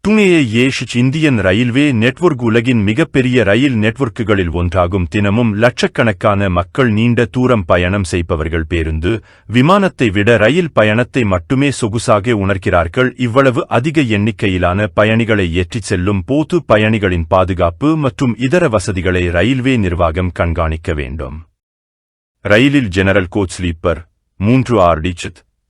Indian railway network உலகின் மிகப்பெரிய ரயில் நெட்வொர்க்குகளில் ஒன்றாகும். தினமும் லட்சக்கணக்கான மக்கள் நீண்ட தூரம் பயணம் செய்பவர்கள் பேருந்து, விமானத்தை விட ரயில் பயணத்தை மட்டுமே சொகுசாக உணர்கிறார்கள். இவ்வளவு அதிக எண்ணிக்கையிலான பயணிகளை ஏற்றிச் செல்லும் போது பயணிகளின் பாதுகாப்பு மற்றும் இதர வசதிகளை ரயில்வே நிர்வாகம் கண்காணிக்க வேண்டும். ரயிலில் ஜெனரல் கோச் ஸ்லீப்பர் 3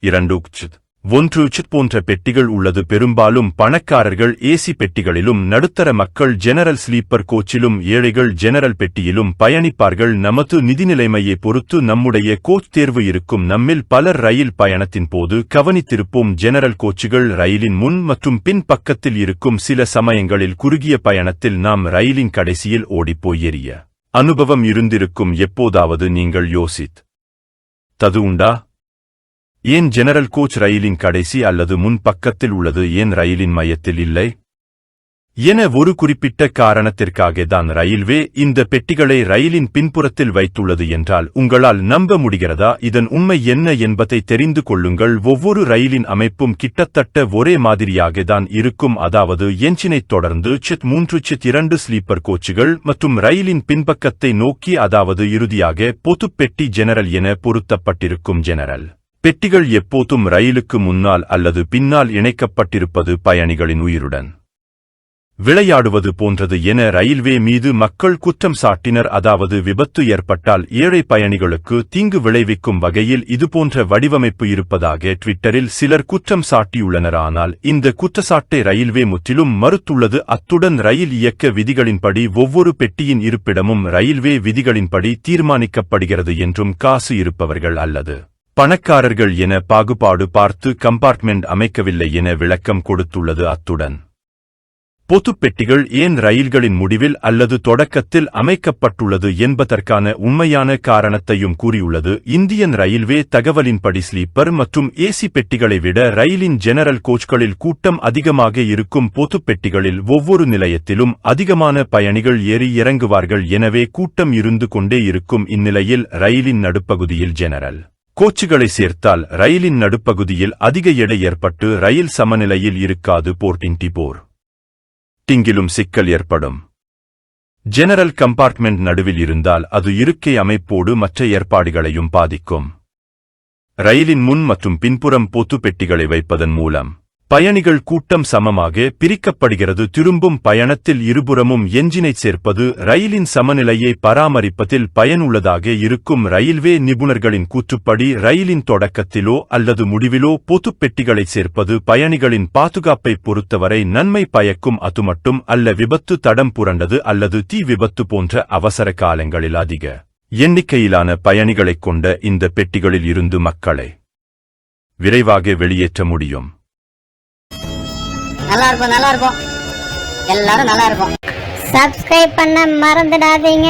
2 1 போன்ற பெட்டிகள் உள்ளது. பெரும்பாலும் பணக்காரர்கள் ஏசி பெட்டிகளிலும், நடுத்தர மக்கள் ஜெனரல் ஸ்லீப்பர் கோச்சிலும், ஏழைகள் ஜெனரல் பெட்டியிலும் பயணிப்பார்கள். நமது நிதிநிலைமையை பொறுத்து நம்முடைய கோச் தேர்வு இருக்கும். நம்மில் பலர் ரயில் பயணத்தின் போது கவனித்திருப்போம். ஜெனரல் கோச்சுகள் ரயிலின் முன் மற்றும் பின் பக்கத்தில் இருக்கும். சில சமயங்களில் குறுகிய பயணத்தில் நாம் ரயிலின் கடைசியில் ஓடிப்போய் எறிய அனுபவம் இருந்திருக்கும். எப்போதாவது நீங்கள் யோசித்தது உண்டா? ஏன் ஜெனரல் கோச் ரயிலின் கடைசி அல்லது முன் பக்கத்தில் உள்ளது, ஏன் ரயிலின் மையத்தில் இல்லை என ஒரு குறிப்பிட்ட காரணத்திற்காக தான் ரயில்வே இந்த பெட்டிகளை ரயிலின் பின்புறத்தில் வைத்துள்ளது என்றால் உங்களால் நம்ப முடிகிறதா? இதன் உண்மை என்ன என்பதை தெரிந்து கொள்ளுங்கள். ஒவ்வொரு ரயிலின் அமைப்பும் கிட்டத்தட்ட ஒரே மாதிரியாக தான் இருக்கும். அதாவது என்ஜினைத் தொடர்ந்து 3 ஸ்லீப்பர் கோச்சுகள் மற்றும் ரயிலின் பின்பக்கத்தை நோக்கி, அதாவது இறுதியாக பொதுப் பெட்டி ஜெனரல் என பொருத்தப்பட்டிருக்கும். ஜெனரல் பெட்டிகள் எப்போதும் ரயிலுக்கு முன்னால் அல்லது பின்னால் இணைக்கப்பட்டிருப்பது பயணிகளின் உயிருடன் விளையாடுவது போன்றது என ரயில்வே மீது மக்கள் குற்றம் சாட்டினர். அதாவது விபத்து ஏற்பட்டால் ஏழை பயணிகளுக்கு தீங்கு விளைவிக்கும் வகையில் இதுபோன்ற வடிவமைப்பு இருப்பதாக ட்விட்டரில் சிலர் குற்றம் சாட்டியுள்ளனர். ஆனால் இந்த குற்றச்சாட்டை ரயில்வே முற்றிலும் மறுத்துள்ளது. அத்துடன் ரயில் இயக்க விதிகளின்படி ஒவ்வொரு பெட்டியின் இருப்பிடமும் ரயில்வே விதிகளின்படி தீர்மானிக்கப்படுகிறது என்றும் காசு இருப்பவர்கள் அல்லது பணக்காரர்கள் என பாகுபாடு பார்த்து கம்பார்ட்மெண்ட் அமைக்கவில்லை என விளக்கம் கொடுத்துள்ளது. அத்துடன் பொதுப் பெட்டிகள் ஏன் ரயில்களின் முடிவில் அல்லது தொடக்கத்தில் அமைக்கப்பட்டுள்ளது என்பதற்கான உண்மையான காரணத்தையும் கூறியுள்ளது. இந்தியன் ரயில்வே தகவலின்படி ஸ்லீப்பர் மற்றும் ஏசி பெட்டிகளை விட ரயிலின் ஜெனரல் கோச்களில் கூட்டம் அதிகமாக இருக்கும். பொதுப் பெட்டிகளில் ஒவ்வொரு நிலையத்திலும் அதிகமான பயணிகள் ஏறி இறங்குவார்கள், எனவே கூட்டம் இருந்து கொண்டே இருக்கும். இந்நிலையில் ரயிலின் நடுப்பகுதியில் ஜெனரல் கோச்சுகளை சேர்த்தால் ரயிலின் நடுப்பகுதியில் அதிக எடை ஏற்பட்டு ரயில் சமநிலையில் இருக்காது. போர்ட்டிங்கிலும் சிக்கல் ஏற்படும். ஜெனரல் கம்பார்ட்மெண்ட் நடுவில் இருந்தால் அது இருக்கை அமைப்போடு மற்ற ஏற்பாடுகளையும் பாதிக்கும். ரயிலின் முன் மற்றும் பின்புறம் பொது பெட்டிகளை வைப்பதன் மூலம் பயணிகள் கூட்டம் சமமாக பிரிக்கப்படுகிறது. திரும்பும் பயணத்தில் இருபுறமும் என்ஜினைச் சேர்ப்பது ரயிலின் சமநிலையை பராமரிப்பதில் பயனுள்ளதாக இருக்கும். ரயில்வே நிபுணர்களின் கூற்றுப்படி ரயிலின் தொடக்கத்திலோ அல்லது முடிவிலோ பொதுப் பெட்டிகளைச் சேர்ப்பது பயணிகளின் பாதுகாப்பை பொறுத்தவரை நன்மை பயக்கும். அது மட்டும் அல்ல, விபத்து, தடம் புரண்டது அல்லது தீ விபத்து போன்ற அவசர காலங்களில் அதிக எண்ணிக்கையிலான பயணிகளைக் கொண்ட இந்த பெட்டிகளில் இருந்து மக்களை விரைவாக வெளியேற்ற முடியும். நல்லா இருக்கும், எல்லாரும் நல்லா இருக்கும். சப்ஸ்கிரைப் பண்ண மறந்துடாதீங்க.